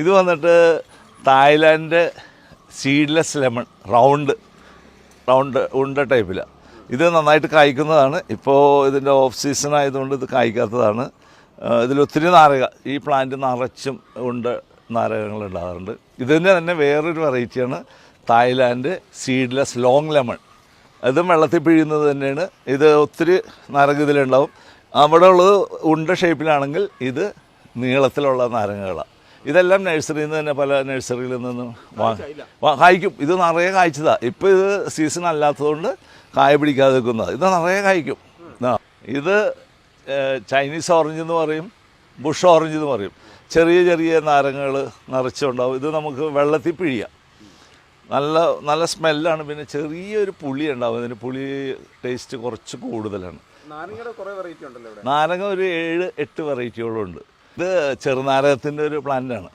ഇത് വന്നിട്ട് Thailand seedless lemon round ഉണ്ട ടൈപ്പിലാണ്. ഇത് നന്നായിട്ട് കായ്ക്കുന്നതാണ്. ഇപ്പോൾ ഇതിൻ്റെ ഓഫ് സീസൺ ആയതുകൊണ്ട് ഇത് കായ്ക്കാത്തതാണ്. ഇതിലൊത്തിരി നാരക, ഈ പ്ലാന്റ് നിറച്ചും നാരകങ്ങൾ ഉണ്ടാകാറുണ്ട്. ഇതിൻ്റെ തന്നെ വേറൊരു വെറൈറ്റിയാണ് തായ്ലാൻഡ് സീഡ്ലെസ് ലോങ് ലെമൺ. അതും വെള്ളത്തിൽ പിഴിയുന്നത് തന്നെയാണ്. ഇത് ഒത്തിരി നാരക ഇതിലുണ്ടാവും. അവിടെ ഉള്ളത് ഉണ്ട ഷേപ്പിലാണെങ്കിൽ ഇത് നീളത്തിലുള്ള നാരങ്ങകളാണ്. ഇതെല്ലാം നഴ്സറിയിൽ നിന്ന് തന്നെ, പല നഴ്സറിയിൽ നിന്നും കായ്ക്കും. ഇത് നിറയെ കായ്ച്ചതാണ്. ഇപ്പോൾ ഇത് സീസൺ അല്ലാത്തതുകൊണ്ട് കായ പിടിക്കാതെ നിൽക്കുന്നത്. ഇത് നിറയെ കായ്ക്കും. ഇത് ചൈനീസ് ഓറഞ്ച് എന്ന് പറയും, ബുഷ് ഓറഞ്ച് എന്ന് പറയും. ചെറിയ ചെറിയ നാരങ്ങകൾ നിറച്ചുണ്ടാവും. ഇത് നമുക്ക് വെള്ളത്തിൽ പിഴിയാം. നല്ല സ്മെല്ലാണ്. പിന്നെ ചെറിയൊരു പുളി ഉണ്ടാവും. ഇതിന് പുളി ടേസ്റ്റ് കുറച്ച് കൂടുതലാണ്. നാരങ്ങ ഒരു 7-8 വെറൈറ്റികളുണ്ട്. ഇത് ചെറുനാരകത്തിൻ്റെ ഒരു പ്ലാന്റാണ്.